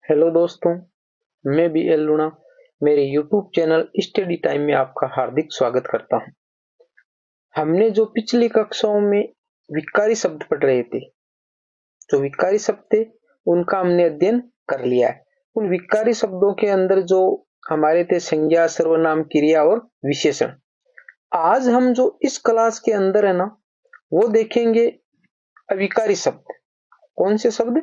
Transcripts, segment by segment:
Hello दोस्तों, मैं B L लूणा मेरे यूट्यूब चैनल स्टडी टाइम में आपका हार्दिक स्वागत करता हूं। हमने जो पिछली कक्षाओं में विकारी शब्द पढ़ रहे थे, जो विकारी शब्द थे उनका हमने अध्ययन कर लिया है। उन विकारी शब्दों के अंदर जो हमारे थे संज्ञा, सर्वनाम, क्रिया और विशेषण। आज हम जो इस क्लास के अंदर है ना, वो देखेंगे अविकारी शब्द। कौन से शब्द?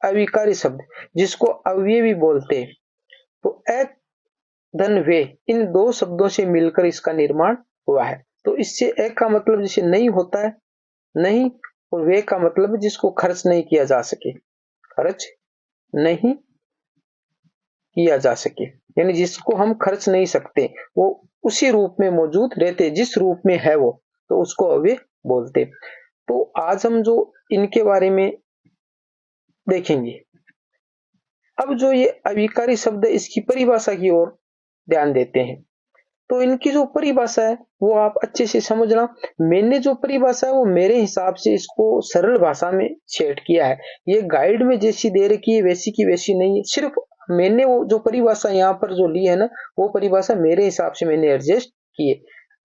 अविकारी शब्द, जिसको अवयवी बोलते हैं। तो एक धन वे, इन दो शब्दों से मिलकर इसका निर्माण हुआ है। तो इससे एक का मतलब जैसे नहीं होता है, नहीं, और वे का मतलब जिसको खर्च नहीं किया जा सके, खर्च नहीं किया जा सके, यानी जिसको हम खर्च नहीं सकते, वो उसी रूप में मौजूद रहते, जिस रूप में है वो, तो उसको अव्यय बोलते। तो आज हम जो इनके बारे में देखेंगे। अब जो ये अविकारी शब्द है, इसकी परिभाषा की ओर ध्यान देते हैं। तो इनकी जो परिभाषा है वो आप अच्छे से समझना। मैंने जो परिभाषा है वो मेरे हिसाब से इसको सरल भाषा में सेट किया है। ये गाइड में जैसी दे रखी है वैसी की वैसी नहीं है। सिर्फ मैंने वो जो परिभाषा यहाँ पर जो ली है ना, वो परिभाषा मेरे हिसाब से मैंने एडजस्ट की है।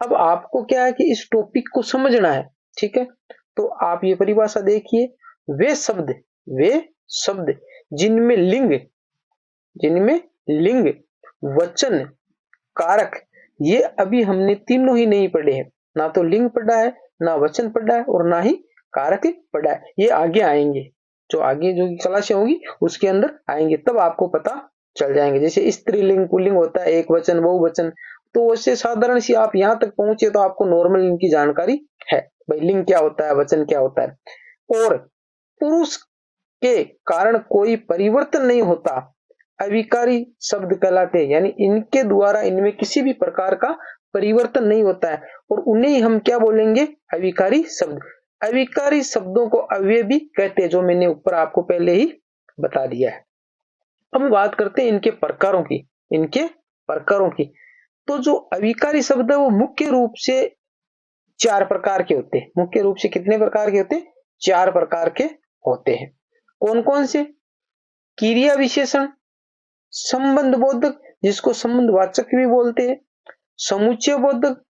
अब आपको क्या है कि इस टॉपिक को समझना है, ठीक है? तो आप ये परिभाषा देखिए। वे शब्द जिनमें लिंग, वचन, कारक, ये अभी हमने तीनों ही नहीं पढ़े हैं। ना तो लिंग पढ़ा है, ना वचन पढ़ा है, और ना ही कारक पढ़ा है। ये आगे आएंगे, जो आगे जो क्लासें होंगी उसके अंदर आएंगे, तब आपको पता चल जाएंगे। जैसे स्त्रीलिंग, पुल्लिंग होता है, एक वचन, बहुवचन। तो वैसे साधारण सी आप यहाँ तक पहुंचे तो आपको नॉर्मल इनकी जानकारी है, भाई लिंग क्या होता है, वचन क्या होता है। और पुरुष के कारण कोई परिवर्तन नहीं होता, अविकारी शब्द कहलाते हैं। यानी इनके द्वारा इनमें किसी भी प्रकार का परिवर्तन नहीं होता है, और उन्हें हम क्या बोलेंगे? अविकारी शब्द। अविकारी शब्दों को अव्यय भी कहते हैं, जो मैंने ऊपर आपको पहले ही बता दिया है। अब बात करते हैं इनके प्रकारों की। तो जो अविकारी शब्द है वो मुख्य रूप से 4 प्रकार के होते हैं। मुख्य रूप से कितने प्रकार के होते हैं? 4 प्रकार के होते हैं। कौन कौन से? क्रिया विशेषण, संबंध बोधक, जिसको संबंध वाचक भी बोलते हैं, समुच्चय बोधक,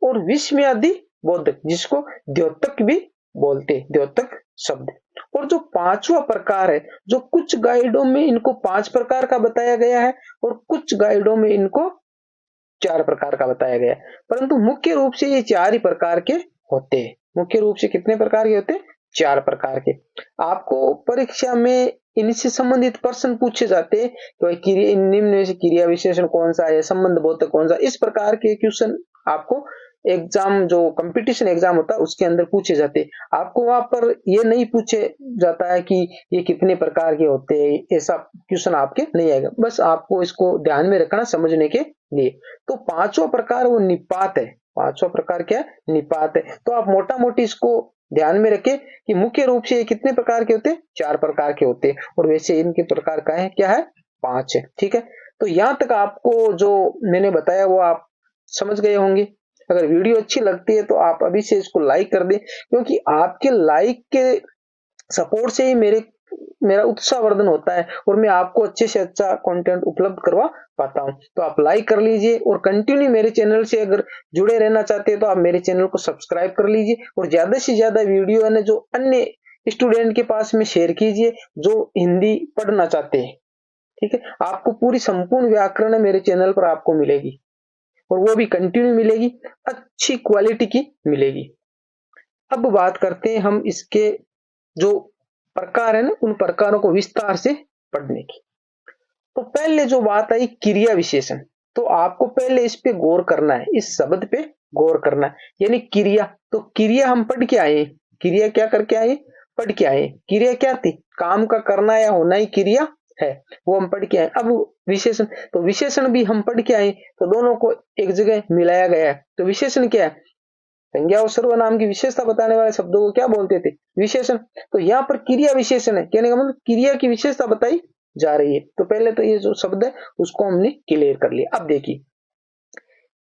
और विस्मयादि बोधक, जिसको द्योतक भी बोलते हैं, द्योतक शब्द। और जो पांचवा प्रकार है, जो कुछ गाइडों में इनको 5 प्रकार का बताया गया है, और कुछ गाइडों में इनको 4 प्रकार का बताया गया है, परंतु मुख्य रूप से ये 4 ही प्रकार के होते हैं। मुख्य रूप से कितने प्रकार के होते हैं? 4 प्रकार के। आपको परीक्षा में इनसे संबंधित प्रश्न पूछे जाते हैं, तो क्रिया, निम्न में से क्रिया विशेषण कौन सा है, संबंध बोधक कौन सा, इस प्रकार के क्वेश्चन आपको एग्जाम, जो कंपटीशन एग्जाम होता है उसके अंदर पूछे जाते हैं। आपको वहां पर ये नहीं पूछे जाता है कि ये कितने प्रकार के होते हैं, ऐसा क्वेश्चन आपके नहीं आएगा। बस आपको इसको ध्यान में रखना समझने के लिए। तो पांचवा प्रकार वो निपात है। पांचवा प्रकार क्या है? निपात है। तो आप मोटा मोटी इसको ध्यान में रखें कि मुख्य रूप से ये कितने प्रकार के होते हैं? 4 प्रकार के होते हैं, और वैसे इनके प्रकार का है क्या है? 5 है, ठीक है? तो यहां तक आपको जो मैंने बताया वो आप समझ गए होंगे। अगर वीडियो अच्छी लगती है तो आप अभी से इसको लाइक कर दें, क्योंकि आपके लाइक के सपोर्ट से ही मेरा उत्साहवर्धन होता है, और मैं आपको अच्छे से अच्छा कंटेंट उपलब्ध करवा पाता हूं। तो आप लाइक कर लीजिए, और कंटिन्यू मेरे चैनल से अगर जुड़े रहना चाहते हैं तो आप मेरे चैनल को सब्सक्राइब कर लीजिए, और ज्यादा से ज्यादा वीडियो है ना जो अन्य स्टूडेंट के पास में शेयर कीजिए जो हिंदी पढ़ना चाहते हैं, ठीक है? आपको पूरी संपूर्ण व्याकरण मेरे चैनल पर आपको मिलेगी, और वो भी कंटिन्यू मिलेगी, अच्छी क्वालिटी की मिलेगी। अब बात करते हैं हम इसके जो प्रकार है ना, उन प्रकारों को विस्तार से पढ़ने की। तो पहले जो बात आई क्रिया विशेषण, तो आपको पहले इस पे गौर करना है, इस शब्द पे गौर करना है। यानी क्रिया, तो क्रिया हम पढ़ के आए, क्रिया क्या करके आए? पढ़ के आए। क्रिया क्या थी? काम का करना या होना ही क्रिया है, वो हम पढ़ के आए। अब विशेषण, तो विशेषण भी हम पढ़ के आए, तो दोनों को एक जगह मिलाया गया है। तो विशेषण क्या है? संज्ञा और सर्वनाम की विशेषता बताने वाले शब्दों को क्या बोलते थे? विशेषण। तो यहाँ पर क्रिया विशेषण है, कहने का मतलब क्रिया की विशेषता बताई जा रही है। तो पहले तो ये जो शब्द है उसको हमने क्लियर कर लिया। अब देखिए,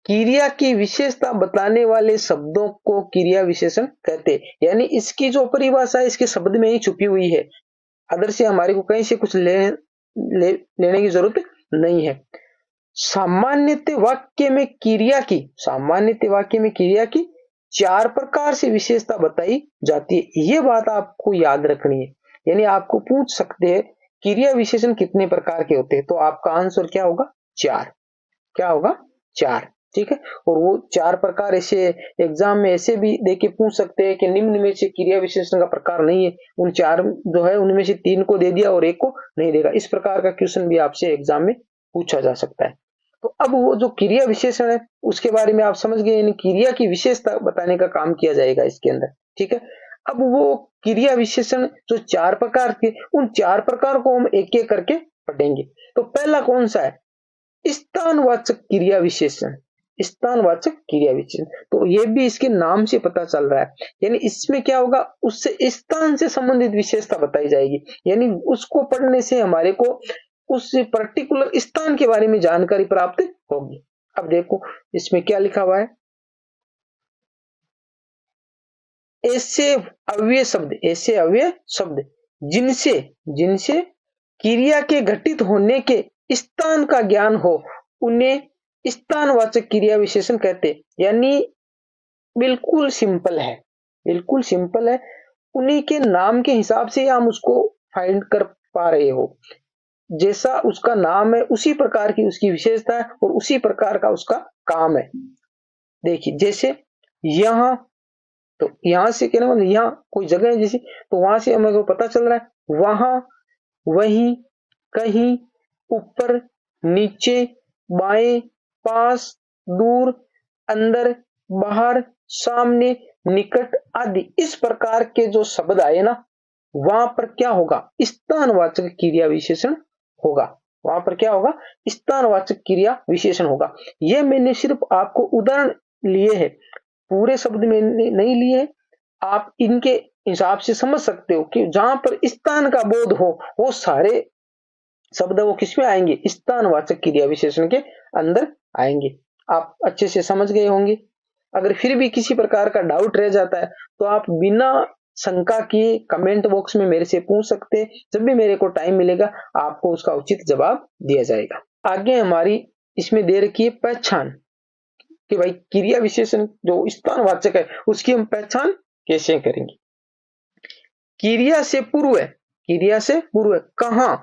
क्रिया की विशेषता बताने वाले शब्दों को क्रिया विशेषण कहते हैं। यानी इसकी जो परिभाषा है इसके शब्द में ही छुपी हुई है, अदर से हमारे को कहीं से कुछ लेने की जरूरत नहीं है। सामान्यतः वाक्य में क्रिया की 4 प्रकार से विशेषता बताई जाती है। ये बात आपको याद रखनी है। यानी आपको पूछ सकते हैं क्रिया विशेषण कितने प्रकार के होते हैं, तो आपका आंसर क्या होगा? 4। क्या होगा? 4। ठीक है। और वो 4 प्रकार ऐसे एग्जाम में ऐसे भी देके पूछ सकते हैं कि निम्न में से क्रिया विशेषण का प्रकार नहीं है, उन 4 जो है उनमें से 3 को दे दिया और 1 को नहीं देगा। इस प्रकार का क्वेश्चन भी आपसे एग्जाम में पूछा जा सकता है। तो अब वो जो क्रिया विशेषण है उसके बारे में आप समझ गए, यानी क्रिया की विशेषता बताने का काम किया जाएगा इसके अंदर। ठीक है। अब वो क्रिया विशेषण जो 4 प्रकार के, उन 4 प्रकार को हम एक एक करके पढ़ेंगे। तो पहला कौन सा है? स्थानवाचक क्रिया विशेषण। स्थानवाचक क्रिया विशेषण, तो ये भी इसके नाम से पता चल रहा है। यानी इसमें क्या होगा? उससे स्थान से संबंधित विशेषता बताई जाएगी। यानी उसको पढ़ने से हमारे को उस पर्टिकुलर स्थान के बारे में जानकारी प्राप्त होगी। अब देखो इसमें क्या लिखा हुआ है। ऐसे अव्यय शब्द जिनसे जिनसे क्रिया के घटित होने के स्थान का ज्ञान हो, उन्हें स्थानवाचक क्रिया विशेषण कहते हैं। यानी बिल्कुल सिंपल है, बिल्कुल सिंपल है। उन्हीं के नाम के हिसाब से हम उसको फाइंड कर पा रहे हो। जैसा उसका नाम है उसी प्रकार की उसकी विशेषता है और उसी प्रकार का उसका काम है। देखिए जैसे यहां, तो यहां से कहना मतलब यहाँ कोई जगह है जैसे, तो वहां से हमें को पता चल रहा है वहां, वहीं, कहीं, ऊपर, नीचे, बाएं, पास, दूर, अंदर, बाहर, सामने, निकट आदि इस प्रकार के जो शब्द आए ना, वहां पर क्या होगा? स्थानवाचक क्रिया विशेषण होगा। वहां पर क्या होगा? स्थानवाचक क्रिया विशेषण होगा। यह मैंने सिर्फ आपको उदाहरण लिए हैं, पूरे शब्द मैंने नहीं लिए। आप इनके हिसाब से समझ सकते हो कि जहां पर स्थान का बोध हो वो सारे शब्द वो किसमें आएंगे? स्थानवाचक क्रिया विशेषण के अंदर आएंगे। आप अच्छे से समझ गए होंगे। अगर फिर भी किसी प्रकार का डाउट रह जाता है तो आप बिना शंका किए कमेंट बॉक्स में मेरे से पूछ सकते हैं। जब भी मेरे को टाइम मिलेगा आपको उसका उचित जवाब दिया जाएगा। आगे हमारी इसमें दे रखी है पहचान, कि भाई क्रिया विशेषण जो स्थानवाचक है उसकी हम पहचान कैसे करेंगे। क्रिया से पूर्व कहां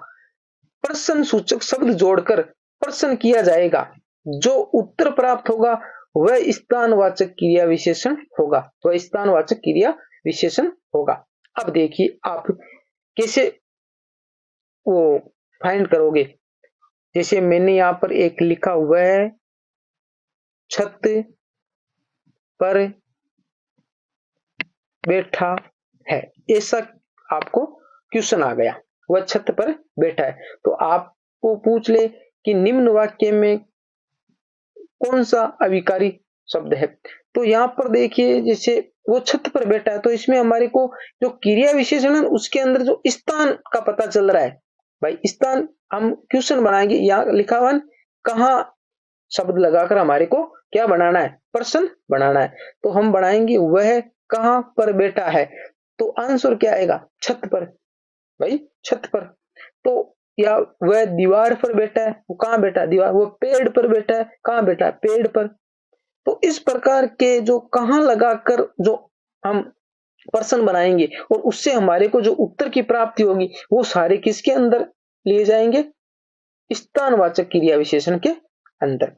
प्रश्न सूचक शब्द जोड़कर प्रश्न किया जाएगा, जो उत्तर प्राप्त होगा वह स्थानवाचक क्रिया विशेषण होगा। वह स्थानवाचक क्रिया विशेषण होगा। अब देखिए आप कैसे वो फाइंड करोगे। जैसे मैंने यहां पर एक लिखा हुआ है, छत पर बैठा है, ऐसा आपको क्वेश्चन आ गया। वह छत पर बैठा है, तो आपको पूछ ले कि निम्न वाक्य में कौन सा अविकारी शब्द है। तो यहां पर देखिए जैसे वो छत पर बैठा है, तो इसमें हमारे को जो क्रिया विशेषण है उसके अंदर जो स्थान का पता चल रहा है। भाई स्थान हम क्वेश्चन बनाएंगे, यहाँ लिखा हुआ कहां शब्द लगाकर हमारे को क्या बनाना है? प्रश्न बनाना है। तो हम बनाएंगे वह कहां पर बैठा है, तो आंसर क्या आएगा? छत पर। भाई छत पर। तो या वह दीवार पर बैठा है, वो कहां बैठा है? दीवार। वो पेड़ पर बैठा है, कहां बैठा है? पेड़ पर। तो इस प्रकार के जो कहां लगाकर जो हम प्रश्न बनाएंगे और उससे हमारे को जो उत्तर की प्राप्ति होगी वो सारे किसके अंदर लिए जाएंगे? स्थानवाचक क्रिया विशेषण के अंदर।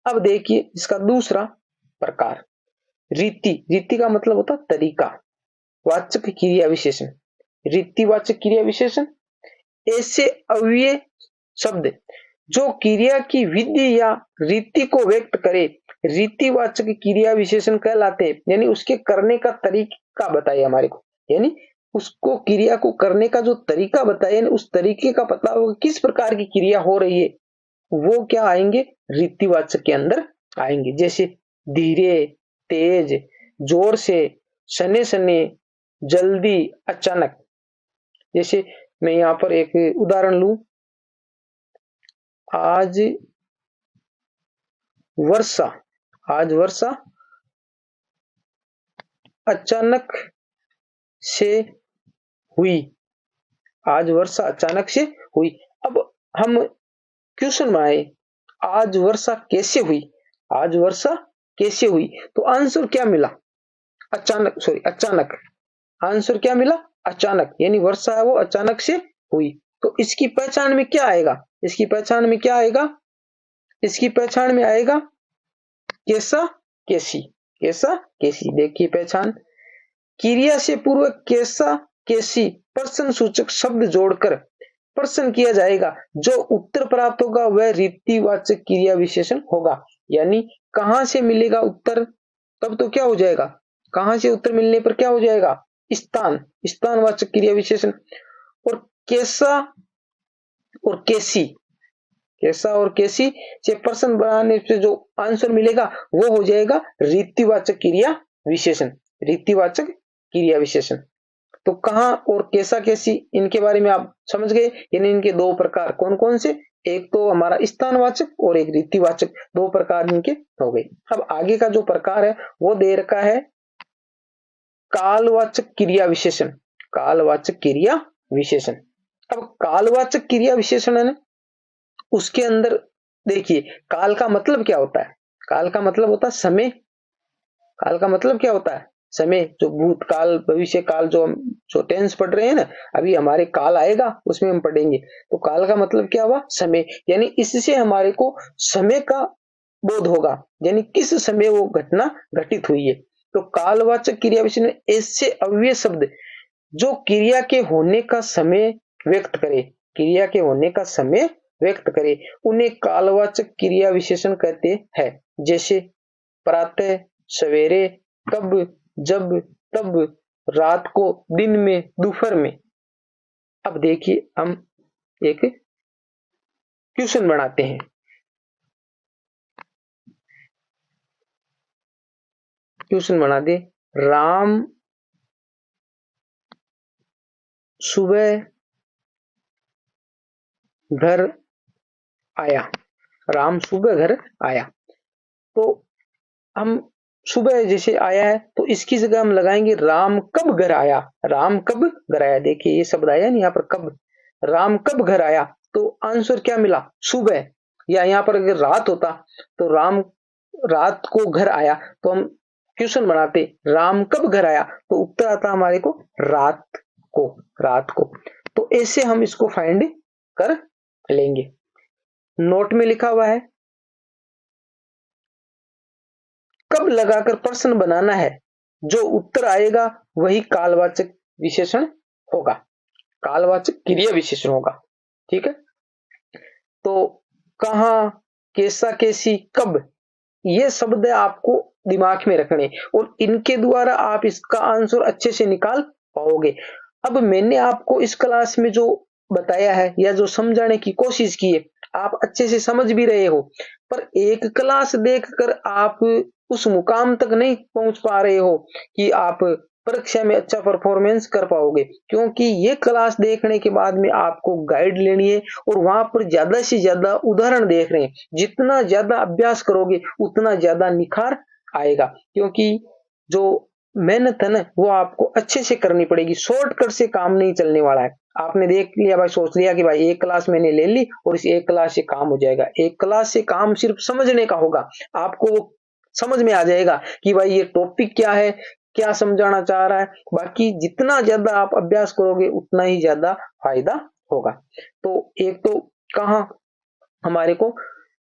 अब देखिए इसका दूसरा प्रकार, रीति का मतलब होता तरीका वाचक क्रिया विशेषण। रीतिवाचक क्रिया विशेषण ऐसे अव्यय शब्द जो क्रिया की विधि या रीति को व्यक्त करे, रीतिवाचक क्रिया विशेषण कहलाते हैं। यानी उसके करने का तरीका बताए हमारे को, यानी उसको क्रिया को करने का जो तरीका बताए, उस तरीके का पता होगा किस प्रकार की क्रिया हो रही है, वो क्या आएंगे? रीतिवाचक के अंदर आएंगे। जैसे धीरे, तेज, जोर से, सने सने, जल्दी, अचानक। जैसे मैं यहां पर एक उदाहरण लूं, आज वर्षा, आज वर्षा अचानक से हुई। आज वर्षा अचानक से हुई। अब हम क्वेश्चन बनाए, आज वर्षा कैसे हुई, आज वर्षा कैसे हुई, तो आंसर क्या मिला, अचानक, सॉरी अचानक, आंसर क्या मिला, अचानक, यानी वर्षा है वो अचानक से हुई। तो इसकी पहचान में क्या आएगा, इसकी पहचान में क्या आएगा, इसकी पहचान में आएगा कैसा कैसी, कैसा कैसी। देखिए पहचान, क्रिया से पूर्व कैसा कैसी प्रश्न सूचक शब्द जोड़कर प्रश्न किया जाएगा, जो उत्तर प्राप्त होगा वह रीतिवाचक क्रिया विशेषण होगा। यानी कहां से मिलेगा उत्तर, तब तो क्या हो जाएगा, कहां से उत्तर मिलने पर क्या हो जाएगा, स्थान, स्थानवाचक क्रिया विशेषण। और कैसा और कैसी, कैसा और कैसी से प्रश्न बनाने से जो आंसर मिलेगा वो हो जाएगा रीतिवाचक क्रिया विशेषण, रीतिवाचक क्रिया विशेषण। तो कहां और कैसा कैसी, इनके बारे में आप समझ गए, यानी इनके दो प्रकार कौन कौन से, एक तो हमारा स्थानवाचक और एक रीतिवाचक, दो प्रकार इनके हो गए। अब आगे का जो प्रकार है वो दे रखा है कालवाचक क्रिया विशेषण, कालवाचक क्रिया विशेषण। अब कालवाचक क्रिया विशेषण है ना, उसके अंदर देखिए काल का मतलब क्या होता है, काल का मतलब होता है समय, काल का मतलब क्या होता है, समय। जो भूतकाल भविष्य काल जो हम जो टेंस पढ़ रहे हैं ना, अभी हमारे काल आएगा उसमें हम पढ़ेंगे। तो काल का मतलब क्या हुआ, समय, यानी इससे हमारे को समय का बोध होगा, यानी किस समय वो घटना घटित हुई है। तो कालवाचक क्रिया विशेषण ऐसे अव्यय शब्द जो क्रिया के होने का समय व्यक्त करे, क्रिया के होने का समय व्यक्त करे, उन्हें कालवाचक क्रिया विशेषण कहते हैं। जैसे प्रातः, सवेरे, कब, जब, तब, रात को, दिन में, दोपहर में। अब देखिए हम एक क्वेश्चन बनाते हैं, क्वेश्चन बना दे, राम सुबह घर आया, राम सुबह घर आया। तो हम सुबह जैसे आया है तो इसकी जगह हम लगाएंगे राम कब घर आया, राम कब घर आया। देखिए ये शब्द आया नहीं यहाँ पर कब, राम कब घर आया, तो आंसर क्या मिला, सुबह। या यहाँ पर अगर रात होता तो राम रात को घर आया, तो हम क्वेश्चन बनाते राम कब घर आया, तो उत्तर आता हमारे को रात को, रात को। तो ऐसे हम इसको फाइंड कर लेंगे। नोट में लिखा हुआ है कब लगाकर प्रश्न बनाना है, जो उत्तर आएगा वही कालवाचक विशेषण होगा, कालवाचक क्रिया विशेषण होगा। ठीक है, तो कहां, कैसा, कैसी, कब, ये शब्द आपको दिमाग में रखने और इनके द्वारा आप इसका आंसर अच्छे से निकाल पाओगे। अब मैंने आपको इस क्लास में जो बताया है या जो समझाने की कोशिश की है आप अच्छे से समझ भी रहे हो, पर एक क्लास देखकर आप उस मुकाम तक नहीं पहुंच पा रहे हो कि आप परीक्षा में अच्छा परफॉर्मेंस कर पाओगे, क्योंकि ये क्लास देखने के बाद में आपको गाइड लेनी है और वहां पर ज्यादा से ज्यादा उदाहरण देख रहे हैं। जितना ज्यादा अभ्यास करोगे उतना ज्यादा निखार आएगा, क्योंकि जो मेहनत है ना वो आपको अच्छे से करनी पड़ेगी, शॉर्टकट से काम नहीं चलने वाला है। आपने देख लिया भाई, सोच लिया कि भाई एक क्लास मैंने ले ली और इस एक क्लास से काम हो जाएगा, एक क्लास से काम सिर्फ समझने का होगा, आपको वो समझ में आ जाएगा कि भाई ये टॉपिक क्या है, क्या समझाना चाह रहा है। बाकी जितना ज्यादा आप अभ्यास करोगे उतना ही ज्यादा फायदा होगा। तो एक तो कहाँ हमारे को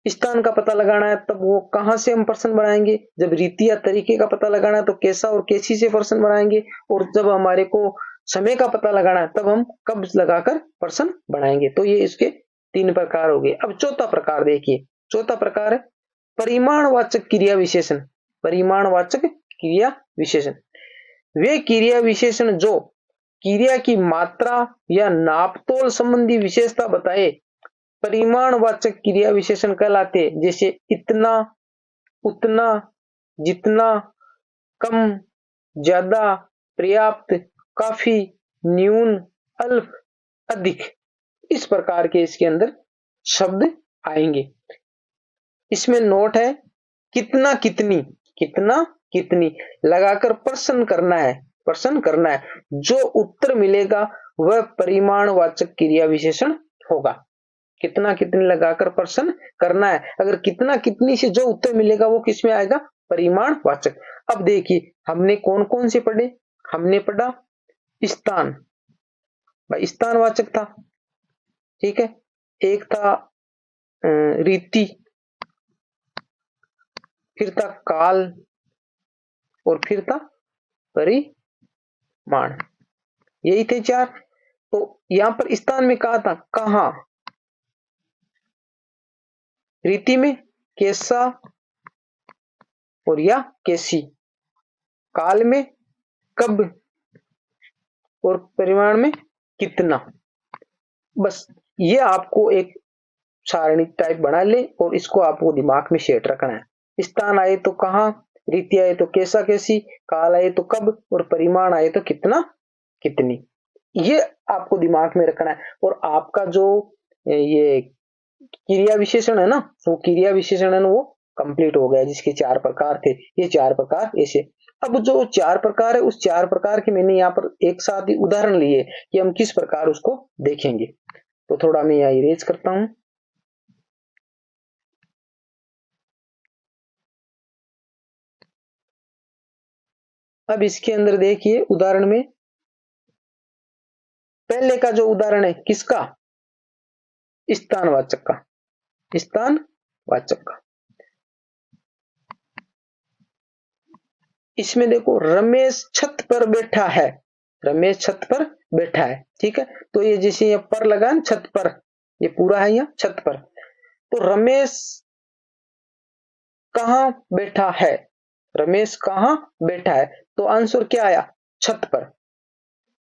स्थान का पता लगाना है, तब वो कहां से हम प्रश्न बनाएंगे, जब रीति या तरीके का पता लगाना है तो कैसा और कैसी से प्रश्न बनाएंगे, और जब हमारे को समय का पता लगाना है तब हम कब लगाकर प्रश्न बनाएंगे। तो ये इसके तीन प्रकार हो गए। अब चौथा प्रकार देखिए, चौथा प्रकार है परिमाणवाचक क्रिया विशेषण, परिमाणवाचक क्रिया विशेषण। वे क्रिया विशेषण जो क्रिया की मात्रा या नापतोल संबंधी विशेषता बताए परिमाणवाचक क्रिया विशेषण कहलाते, जैसे इतना, उतना, जितना, कम, ज्यादा, पर्याप्त, काफी, न्यून, अल्प, अधिक। इस प्रकार के इसके अंदर शब्द आएंगे। इसमें नोट है कितना, कितनी, कितना, कितनी लगाकर प्रश्न करना है, प्रश्न करना है, जो उत्तर मिलेगा वह परिमाणवाचक क्रिया विशेषण होगा। कितना कितनी लगाकर प्रश्न करना है। अगर कितना कितनी से जो उत्तर मिलेगा वो किस में आएगा, परिमाण वाचक। अब देखिए हमने कौन कौन से पढ़े, हमने पढ़ा स्थान, भाई स्थानवाचक था, ठीक है। एक था रीति, फिर था काल, और फिर था परिमाण, यही थे चार। तो यहां पर स्थान में कहा था कहां, रीति में कैसा और या कैसी, काल में कब, और परिमाण में कितना। बस ये आपको एक सारणी टाइप बना ले और इसको आपको दिमाग में सेट रखना है। स्थान आए तो कहां, रीति आए तो कैसा कैसी, काल आए तो कब, और परिमाण आए तो कितना कितनी। ये आपको दिमाग में रखना है। और आपका जो ये क्रिया विशेषण है ना, वो क्रिया विशेषण है ना, वो कंप्लीट हो गया, जिसके 4 प्रकार थे। ये 4 प्रकार ऐसे। अब जो 4 प्रकार है, उस 4 प्रकार के मैंने यहाँ पर एक साथ ही उदाहरण लिए कि हम किस प्रकार उसको देखेंगे। तो थोड़ा मैं यहाँ इरेज करता हूं। अब इसके अंदर देखिए उदाहरण में पहले का जो उदाहरण है किसका, स्थानवाचक का, स्थानवाचक का। इसमें देखो रमेश छत पर बैठा है, रमेश छत पर बैठा है, ठीक है। तो ये जैसे ये पर लगा ना छत पर, ये पूरा है यहाँ छत पर। तो रमेश कहां बैठा है, रमेश कहां बैठा है, तो आंसर क्या आया, छत पर।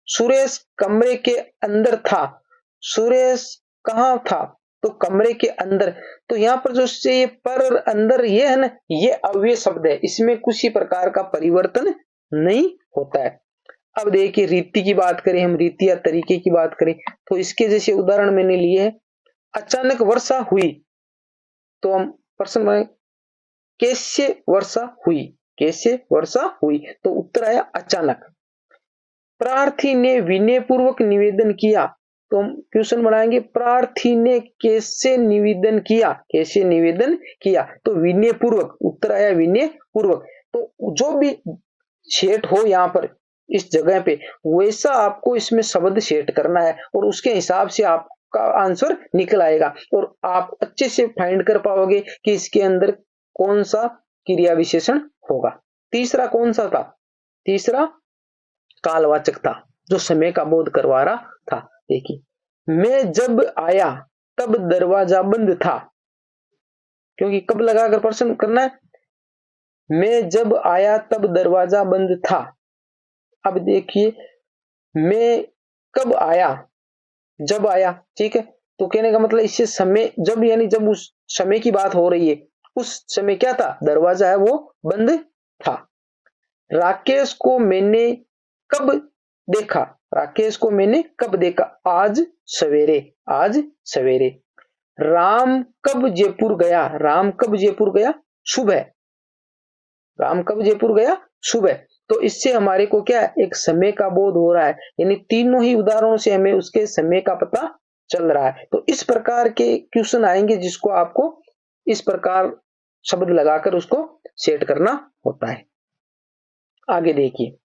सुरेश कमरे के अंदर था, सुरेश कहां था, तो कमरे के अंदर। तो यहाँ पर जो से ये पर और अंदर ये है ना, ये अव्यय शब्द है, इसमें किसी प्रकार का परिवर्तन नहीं होता है। अब देखिए रीति की बात करें हम, रीति या तरीके की बात करें, तो इसके जैसे उदाहरण मैंने लिए है, अचानक वर्षा हुई, तो हम प्रश्न बनाए कैसे वर्षा हुई, कैसे वर्षा हुई, तो उत्तर आया अचानक। प्रार्थी ने विनय पूर्वक निवेदन किया, तो हम क्वेश्चन बनाएंगे प्रार्थी ने कैसे निवेदन किया, कैसे निवेदन किया, तो विनय पूर्वक, उत्तर आया विनय पूर्वक। तो जो भी सेट हो यहाँ पर इस जगह पे, वैसा आपको इसमें शब्द सेट करना है और उसके हिसाब से आपका आंसर निकल आएगा और आप अच्छे से फाइंड कर पाओगे कि इसके अंदर कौन सा क्रिया विशेषण होगा। तीसरा कौन सा था, तीसरा कालवाचक था, जो समय का बोध करवा रहा था। देखिए मैं जब आया तब दरवाजा बंद था, क्योंकि कब लगाकर प्रश्न करना है, मैं जब आया तब दरवाजा बंद था। अब देखिए मैं कब आया, जब आया, ठीक है। तो कहने का मतलब इससे समय, जब यानी जब उस समय की बात हो रही है, उस समय क्या था, दरवाजा है वो बंद था। राकेश को मैंने कब देखा, राकेश को मैंने कब देखा, आज सवेरे, आज सवेरे। राम कब जयपुर गया, राम कब जयपुर गया, सुबह, राम कब जयपुर गया, सुबह। तो इससे हमारे को क्या है, एक समय का बोध हो रहा है, यानी तीनों ही उदाहरणों से हमें उसके समय का पता चल रहा है। तो इस प्रकार के क्वेश्चन आएंगे जिसको आपको इस प्रकार शब्द लगाकर उसको सेट करना होता है। आगे देखिए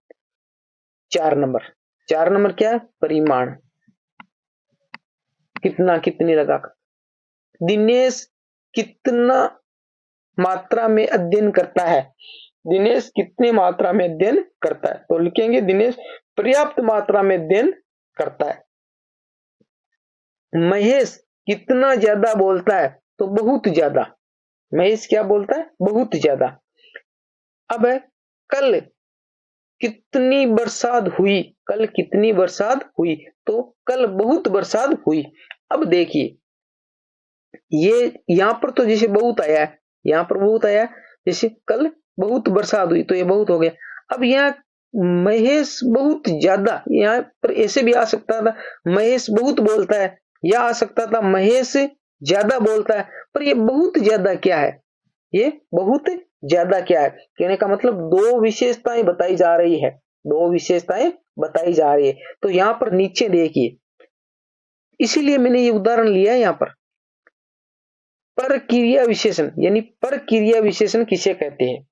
4 नंबर, 4 नंबर क्या है, परिमाण, कितना कितनी लगाकर। दिनेश कितना मात्रा में अध्ययन करता है, दिनेश कितनी मात्रा में अध्ययन करता है, तो लिखेंगे दिनेश पर्याप्त मात्रा में अध्ययन करता है। महेश कितना ज्यादा बोलता है, तो बहुत ज्यादा, महेश क्या बोलता है, बहुत ज्यादा। अब है कल कितनी बरसात हुई, कल कितनी बरसात हुई, तो कल बहुत बरसात हुई। अब देखिए ये यहां पर तो जैसे बहुत आया है, यहां पर बहुत आया है, जैसे कल बहुत बरसात हुई, तो ये बहुत हो गया। अब यहाँ महेश बहुत ज्यादा, यहाँ पर ऐसे भी आ सकता था महेश बहुत बोलता है, या आ सकता था महेश ज्यादा बोलता है, पर ये बहुत ज्यादा क्या है, ये बहुत ज्यादा क्या है, कहने का मतलब दो विशेषताएं बताई जा रही है, दो विशेषताएं बताई जा रही है। तो यहाँ पर नीचे देखिए, इसीलिए मैंने ये उदाहरण लिया है यहाँ पर, परक्रिया विशेषण यानी परक्रिया विशेषण किसे कहते हैं?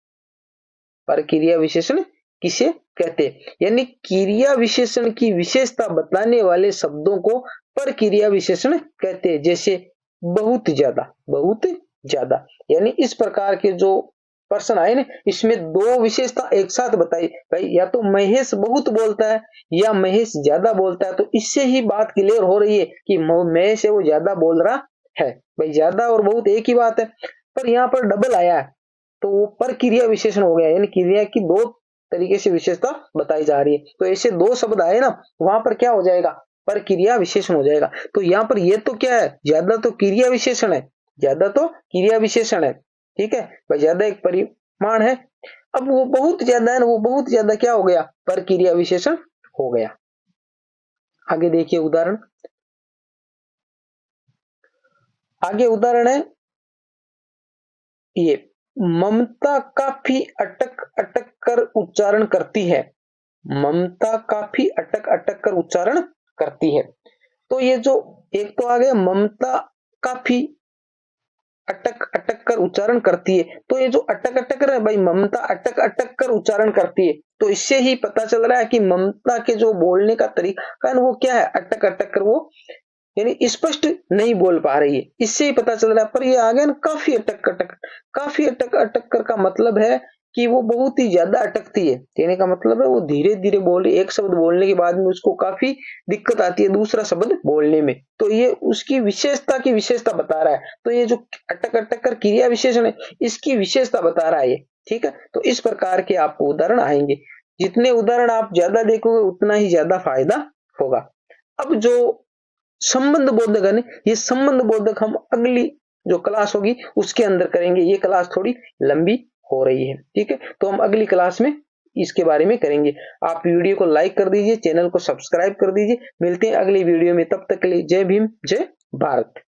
परक्रिया विशेषण किसे कहते हैं? यानी क्रिया विशेषण की विशेषता बताने वाले शब्दों को परक्रिया विशेषण कहते हैं। जैसे बहुत ज्यादा, बहुत ज्यादा। यानी इस प्रकार के जो प्रश्न आए ना, इसमें दो विशेषता एक साथ बताई भाई, या तो महेश बहुत बोलता है या महेश ज्यादा बोलता है, तो इससे ही बात क्लियर हो रही है कि महेश है वो ज्यादा बोल रहा है। भाई ज्यादा और बहुत एक ही बात है, पर यहाँ पर डबल आया है तो वो परक्रिया विशेषण हो गया, यानी क्रिया की दो तरीके से विशेषता बताई जा रही है। तो ऐसे दो शब्द आए ना, वहां पर क्या हो जाएगा? परक्रिया विशेषण हो जाएगा। तो यहाँ पर ये तो क्या है? ज्यादा तो क्रिया विशेषण है, ज्यादा तो क्रिया विशेषण है, ठीक है भाई। ज्यादा एक परिमाण है, अब वो बहुत ज्यादा है ना, वो बहुत ज्यादा क्या हो गया? परक्रिया विशेषण हो गया। आगे देखिए उदाहरण, आगे उदाहरण है ये, ममता काफी अटक अटक कर उच्चारण करती है। ममता काफी अटक अटक कर उच्चारण करती है। तो ये जो एक तो आ गया ममता काफी अटक अटक कर उच्चारण करती है, तो ये जो अटक अटक रहा है भाई, ममता अटक अटक कर उच्चारण करती है, तो इससे ही पता चल रहा है कि ममता के जो बोलने का तरीका है वो क्या है? अटक अटक कर, वो यानी स्पष्ट नहीं बोल पा रही है, इससे ही पता चल रहा है। पर ये आ गया ना काफी अटक अटक, काफी अटक अटक कर का मतलब है कि वो बहुत ही ज्यादा अटकती है। कहने का मतलब है वो धीरे धीरे बोल रही है, एक शब्द बोलने के बाद में उसको काफी दिक्कत आती है दूसरा शब्द बोलने में, तो ये उसकी विशेषता की विशेषता बता रहा है। तो ये जो अटक अटक कर क्रिया विशेषण है, इसकी विशेषता बता रहा है ये, ठीक है। तो इस प्रकार के आपको उदाहरण आएंगे, जितने उदाहरण आप ज्यादा देखोगे उतना ही ज्यादा फायदा होगा। अब जो संबंध बोधक है, ये संबंध बोधक हम अगली जो क्लास होगी उसके अंदर करेंगे। ये क्लास थोड़ी लंबी हो रही है, ठीक है, तो हम अगली क्लास में इसके बारे में करेंगे। आप वीडियो को लाइक कर दीजिए, चैनल को सब्सक्राइब कर दीजिए। मिलते हैं अगली वीडियो में, तब तक के लिए जय भीम, जय भारत।